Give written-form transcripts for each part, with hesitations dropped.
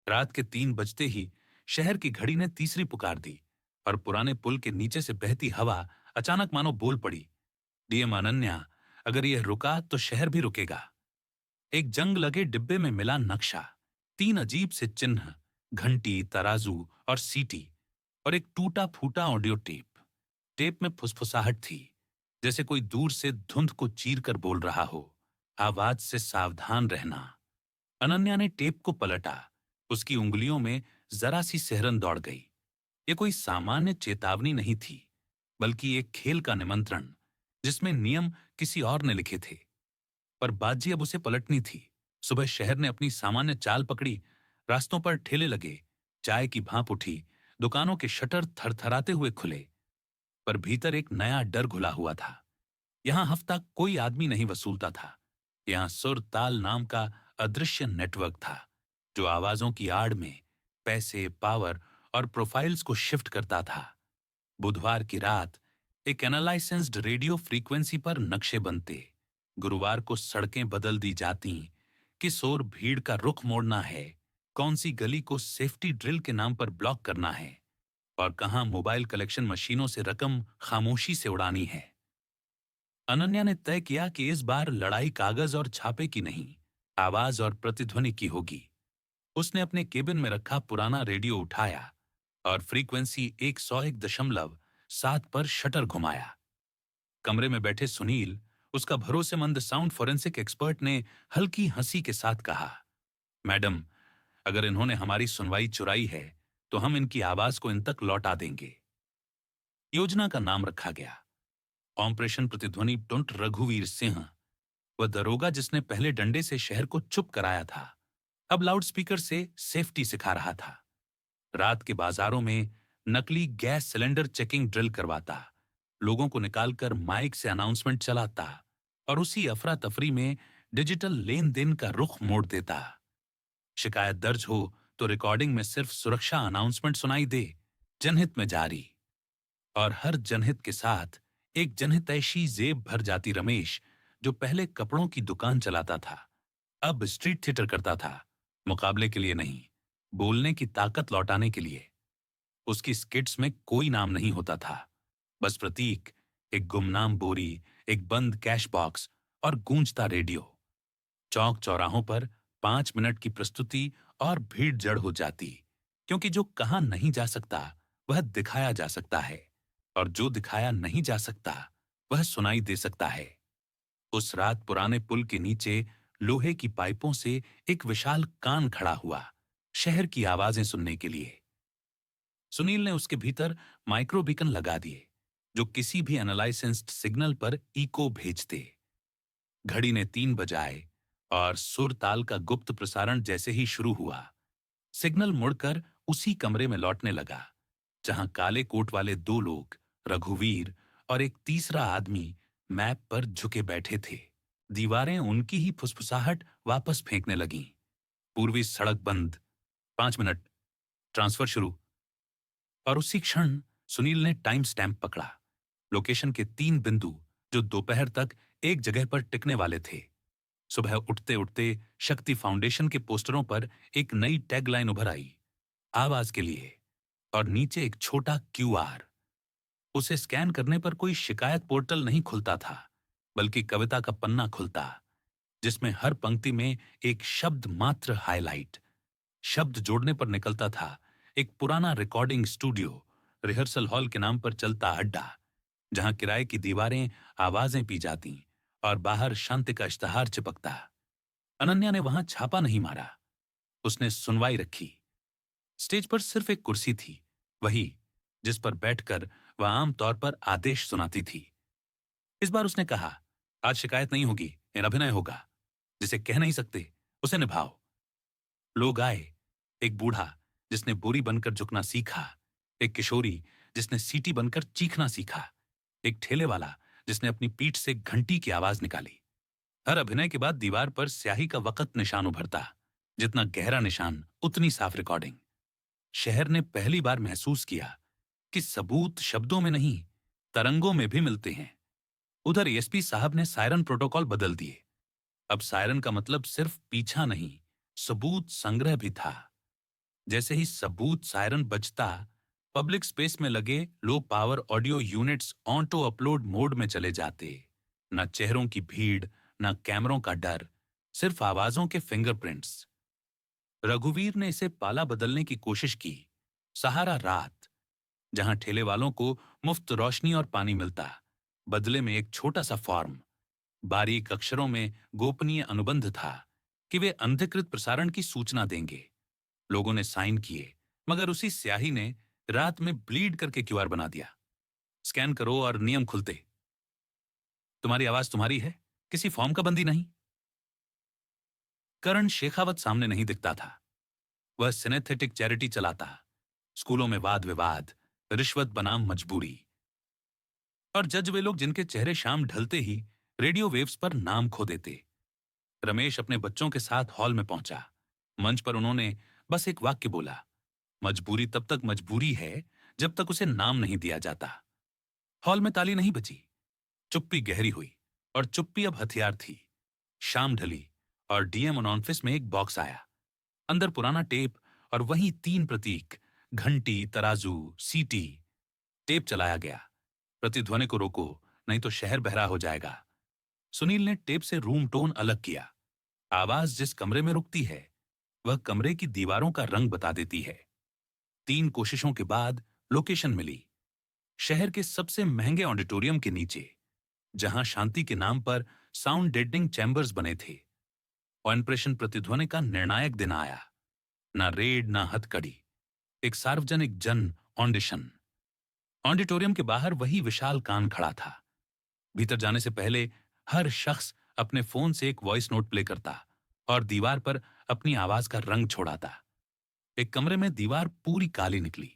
रात के 3 बजते ही शहर की घड़ी ने तीसरी पुकार दी और पुराने पुल के नीचे से बहती हवा अचानक मानो बोल पड़ी। डीएम अनन्या, अगर यह रुका तो शहर भी रुकेगा। एक जंग लगे डिब्बे में मिला नक्शा, 3 अजीब से चिन्ह, घंटी, तराजू और सीटी, और एक टूटा फूटा ऑडियो टेप। टेप में फुसफुसाहट थी, जैसे कोई दूर से धुंध को चीर कर बोल रहा हो, आवाज से सावधान रहना। अनन्या ने टेप को पलटा। उसकी उंगलियों में जरा सी सिहरन दौड़ गई। ये कोई सामान्य चेतावनी नहीं थी, बल्कि एक खेल का निमंत्रण, जिसमें नियम किसी और ने लिखे थे। पर बाजी अब उसे पलटनी थी। सुबह शहर ने अपनी सामान्य चाल पकड़ी। रास्तों पर ठेले लगे, चाय की भाप उठी, दुकानों के शटर थरथराते हुए खुले। पर भीतर एक नया डर घुला हुआ था। यहां हफ्ता कोई आदमी नहीं वसूलता था। यहां सुर ताल नाम का अदृश्य नेटवर्क था, जो आवाजों की आड़ में पैसे, पावर और प्रोफाइल्स को शिफ्ट करता था। बुधवार की रात एक एनालाइसेंस्ड रेडियो फ्रीक्वेंसी पर नक्शे बनते। गुरुवार को सड़कें बदल दी जाती। किस ओर भीड़ का रुख मोड़ना है, कौन सी गली को सेफ्टी ड्रिल के नाम पर ब्लॉक करना है, और कहां मोबाइल कलेक्शन मशीनों से रकम खामोशी से उड़ानी है। अनन्या ने तय किया कि इस बार लड़ाई कागज और छापे की नहीं, आवाज और प्रतिध्वनि की होगी। उसने अपने केबिन में रखा पुराना रेडियो उठाया और फ्रीक्वेंसी 101.7 पर शटर घुमाया। कमरे में बैठे सुनील, उसका भरोसेमंद साउंड फोरेंसिक एक्सपर्ट, ने हल्की हंसी के साथ कहा, मैडम, अगर इन्होंने हमारी सुनवाई चुराई है तो हम इनकी आवाज को इन तक लौटा देंगे। योजना का नाम रखा गया ऑपरेशन प्रतिध्वनि टुंट। रघुवीर सिंह, वह दरोगा जिसने पहले डंडे से शहर को चुप कराया था, अब लाउडस्पीकर से सेफ्टी सिखा रहा था। रात के बाजारों में नकली गैस सिलेंडर चेकिंग ड्रिल करवाता, लोगों को निकालकर माइक से अनाउंसमेंट चलाता, और उसी अफरा तफरी में डिजिटल लेन देन का रुख मोड़ देता। शिकायत दर्ज हो तो रिकॉर्डिंग में सिर्फ सुरक्षा अनाउंसमेंट सुनाई दे, जनहित में जारी। और हर जनहित के साथ एक जनहितैषी जेब भर जाती। रमेश, जो पहले कपड़ों की दुकान चलाता था, अब स्ट्रीट थिएटर करता था, मुकाबले के लिए नहीं, बोलने की ताकत लौटाने के लिए। उसकी स्किट्स में कोई नाम नहीं होता था, बस प्रतीक, एक गुमनाम बोरी, एक बंद कैश बॉक्स और गूंजता रेडियो। चौक चौराहों पर 5 मिनट की प्रस्तुति और भीड़ जड़ हो जाती, क्योंकि जो कहा नहीं जा सकता वह दिखाया जा सकता है, और जो दिखाया नहीं जा सकता वह सुनाई दे सकता है। उस रात पुराने पुल के नीचे लोहे की पाइपों से एक विशाल कान खड़ा हुआ, शहर की आवाजें सुनने के लिए। सुनील ने उसके भीतर माइक्रो बीकन लगा दिए, जो किसी भी एनालाइसेंस्ड सिग्नल पर इको भेजते। घड़ी ने 3 बजाए और सुर ताल का गुप्त प्रसारण जैसे ही शुरू हुआ, सिग्नल मुड़कर उसी कमरे में लौटने लगा जहां काले कोट वाले 2 लोग, रघुवीर और एक तीसरा आदमी, मैप पर झुके बैठे थे। दीवारें उनकी ही फुसफुसाहट वापस फेंकने लगीं। पूर्वी सड़क बंद, 5 मिनट, ट्रांसफर शुरू। और उसी क्षण सुनील ने टाइम स्टैंप पकड़ा, लोकेशन के 3 बिंदु जो दोपहर तक एक जगह पर टिकने वाले थे। सुबह उठते उठते शक्ति फाउंडेशन के पोस्टरों पर एक नई टैगलाइन उभर आई, आवाज के लिए, और नीचे एक छोटा क्यूआर। उसे स्कैन करने पर कोई शिकायत पोर्टल नहीं खुलता था, बल्कि कविता का पन्ना खुलता, जिसमें हर पंक्ति में एक शब्द मात्र हाईलाइट। शब्द जोड़ने पर निकलता था एक पुराना रिकॉर्डिंग स्टूडियो, रिहर्सल हॉल के नाम पर चलता अड्डा, जहां किराए की दीवारें आवाजें पी जाती और बाहर शांति का इश्तहार चिपकता। अनन्या ने वहां छापा नहीं मारा, उसने सुनवाई रखी। स्टेज पर सिर्फ एक कुर्सी थी, वही जिस पर बैठकर वह आमतौर पर आदेश सुनाती थी। इस बार उसने कहा, आज शिकायत नहीं होगी, यह अभिनय होगा। जिसे कह नहीं सकते उसे निभाओ। लोग आए, एक बूढ़ा जिसने बोरी बनकर झुकना सीखा, एक किशोरी जिसने सीटी बनकर चीखना सीखा, एक ठेले वाला जिसने अपनी पीठ से घंटी की आवाज निकाली। हर अभिनय के बाद दीवार पर स्याही का वक़्त निशान उभरता, जितना गहरा निशान उतनी साफ रिकॉर्डिंग। शहर ने पहली बार महसूस किया कि सबूत शब्दों में नहीं, तरंगों में भी मिलते हैं। उधर एसपी साहब ने सायरन प्रोटोकॉल बदल दिए। अब सायरन का मतलब सिर्फ पीछा नहीं, सबूत संग्रह भी था। जैसे ही सबूत सायरन बजता, पब्लिक स्पेस में लगे low power audio units auto upload mode में चले जाते। न चेहरों की भीड़, न कैमरों का डर, सिर्फ आवाजों के फिंगरप्रिंट्स। रघुवीर ने इसे पाला बदलने की कोशिश की। सहारा रात, जहां ठेले वालों को मुफ्त रोशनी और पानी मिलता, बदले में एक छोटा सा फॉर्म, बारीक अक्षरों में गोपनीय अनुबंध था कि वे अनधिकृत प्रसारण की सूचना देंगे। लोगों ने साइन किए, मगर उसी स्याही ने रात में ब्लीड करके क्यूआर बना दिया। स्कैन करो और नियम खुलते। तुम्हारी आवाज तुम्हारी है, किसी फॉर्म का बंदी नहीं। करण शेखावत सामने नहीं दिखता था। वह सिनेथेटिक चैरिटी चलाता, स्कूलों में वाद विवाद, रिश्वत बनाम मजबूरी। और जज वे लोग जिनके चेहरे शाम ढलते ही रेडियो वेव्स पर नाम खो देते। रमेश अपने बच्चों के साथ हॉल में पहुंचा। मंच पर उन्होंने बस एक वाक्य बोला, मजबूरी तब तक मजबूरी है जब तक उसे नाम नहीं दिया जाता। हॉल में ताली नहीं बजी, चुप्पी गहरी हुई, और चुप्पी अब हथियार थी। शाम ढली और डीएम ऑफिस में एक बॉक्स आया। अंदर पुराना टेप और वही 3 प्रतीक, घंटी, तराजू, सीटी। टेप चलाया गया। प्रतिध्वनि को रोको, नहीं तो शहर बहरा हो जाएगा। सुनील ने टेप से रूम टोन अलग किया। आवाज जिस कमरे में रुकती है, वह कमरे की दीवारों का रंग बता देती है। 3 कोशिशों के बाद लोकेशन मिली। शहर के सबसे महंगे ऑडिटोरियम के नीचे, जहां शांति के नाम पर साउंड डेडनिंग चैम्बर्स बने थे। ऑपरेशन प्रतिध्वनि का निर्णायक दिन आया। ना रेड, ना हथकड़ी, एक सार्वजनिक जन ऑडिशन। ऑडिटोरियम के बाहर वही विशाल कान खड़ा था। भीतर जाने से पहले हर शख्स अपने फोन से एक वॉइस नोट प्ले करता और दीवार पर अपनी आवाज का रंग छोड़ाता। एक कमरे में दीवार पूरी काली निकली।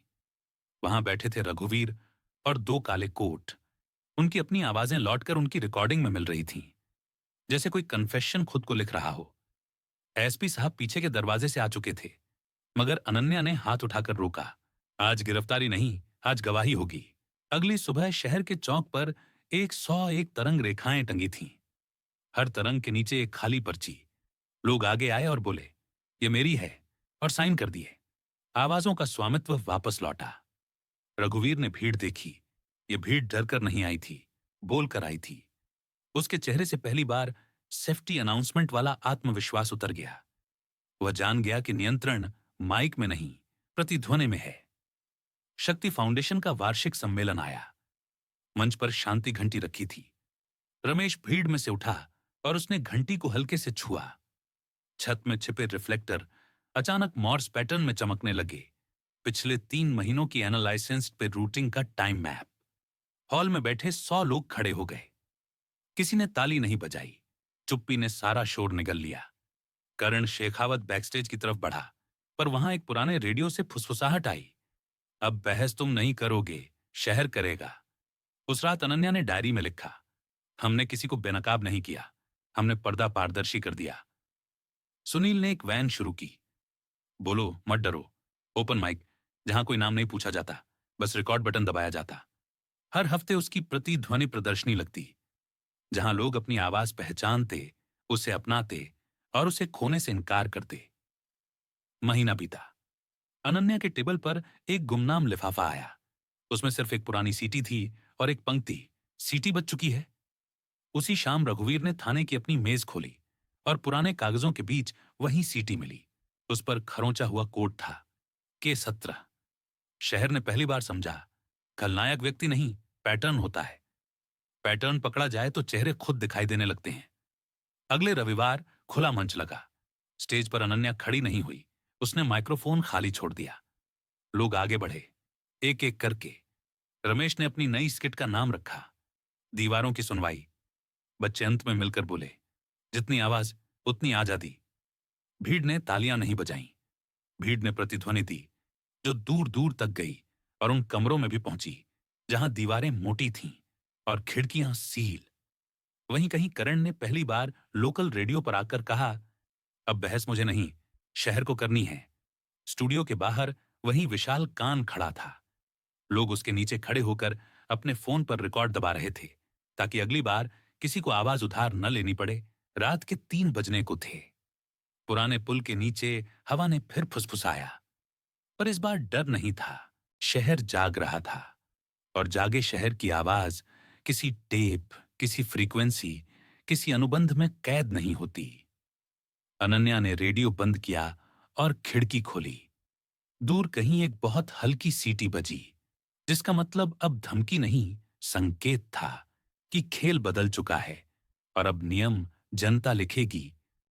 वहां बैठे थे रघुवीर और 2 काले कोट। उनकी अपनी आवाजें लौटकर उनकी रिकॉर्डिंग में मिल रही थीं, जैसे कोई कन्फेशन खुद को लिख रहा हो। एसपी साहब पीछे के दरवाजे से आ चुके थे, मगर अनन्या ने हाथ उठाकर रोका। आज गिरफ्तारी नहीं, आज गवाही होगी। अगली सुबह शहर के चौक पर 101 तरंग रेखाएं टंगी थीं। हर तरंग के नीचे एक खाली पर्ची। लोग आगे आए और बोले, ये मेरी है, और साइन कर दिए। आवाजों का स्वामित्व वापस लौटा। रघुवीर ने भीड़ देखी। ये भीड़ डरकर नहीं आई थी, बोलकर आई थी। उसके चेहरे से पहली बार सेफ्टी अनाउंसमेंट वाला आत्मविश्वास उतर गया। वह जान गया कि नियंत्रण माइक में नहीं, प्रतिध्वनि में है। शक्ति फाउंडेशन का वार्षिक सम्मेलन आया। मंच पर शांति घंटी रखी थी। रमेश भीड़ में से उठा और उसने घंटी को हल्के से छुआ। छत में छिपे रिफ्लेक्टर अचानक मॉर्स पैटर्न में चमकने लगे। पिछले 3 महीनों की एनालाइसेंस पे रूटिंग का टाइम मैप। हॉल में बैठे 100 लोग खड़े हो गए। किसी ने ताली नहीं बजाई। चुप्पी ने सारा शोर निगल लिया। करण शेखावत बैकस्टेज की तरफ बढ़ा, पर वहां एक पुराने रेडियो से फुसफुसाहट आई, अब बहस तुम नहीं करोगे, शहर करेगा। उस रात अनन्या ने डायरी में लिखा, हमने किसी को बेनकाब नहीं किया, हमने पर्दा पारदर्शी कर दिया। सुनील ने एक वैन शुरू की। बोलो मत डरो, ओपन माइक, जहां कोई नाम नहीं पूछा जाता, बस रिकॉर्ड बटन दबाया जाता। हर हफ्ते उसकी प्रतिध्वनि प्रदर्शनी लगती, जहां लोग अपनी आवाज पहचानते, उसे अपनाते और उसे खोने से इनकार करते। महीना बीता। अनन्या के टेबल पर एक गुमनाम लिफाफा आया। उसमें सिर्फ एक पुरानी सीटी थी और एक पंक्ति, सीटी बच चुकी है। उसी शाम रघुवीर ने थाने की अपनी मेज खोली और पुराने कागजों के बीच वही सीटी मिली। उस पर खरोंचा हुआ कोड था, K17। शहर ने पहली बार समझा, खलनायक व्यक्ति नहीं, पैटर्न होता है। पैटर्न पकड़ा जाए तो चेहरे खुद दिखाई देने लगते हैं। अगले रविवार खुला मंच लगा। स्टेज पर अनन्या खड़ी नहीं हुई, उसने माइक्रोफोन खाली छोड़ दिया। लोग आगे बढ़े, एक एक करके। रमेश ने अपनी नई स्किट का नाम रखा, दीवारों की सुनवाई। बच्चे अंत में मिलकर बोले, जितनी आवाज उतनी आजादी। भीड़ ने तालियां नहीं बजाईं। भीड़ ने प्रतिध्वनि दी, जो दूर दूर तक गई और उन कमरों में भी पहुंची जहां दीवारें मोटी थीं और खिड़कियां सील। वहीं कहीं करण ने पहली बार लोकल रेडियो पर आकर कहा, अब बहस मुझे नहीं, शहर को करनी है। स्टूडियो के बाहर वहीं विशाल कान खड़ा था। लोग उसके नीचे खड़े होकर अपने फोन पर रिकॉर्ड दबा रहे थे, ताकि अगली बार किसी को आवाज उधार न लेनी पड़े। रात के 3 बजने को थे। पुराने पुल के नीचे हवा ने फिर फुसफुसाया, पर इस बार डर नहीं था। शहर जाग रहा था, और जागे शहर की आवाज किसी टेप, किसी फ्रीक्वेंसी, किसी अनुबंध में कैद नहीं होती। अनन्या ने रेडियो बंद किया और खिड़की खोली। दूर कहीं एक बहुत हल्की सीटी बजी, जिसका मतलब अब धमकी नहीं, संकेत था कि खेल बदल चुका है और अब नियम जनता लिखेगी,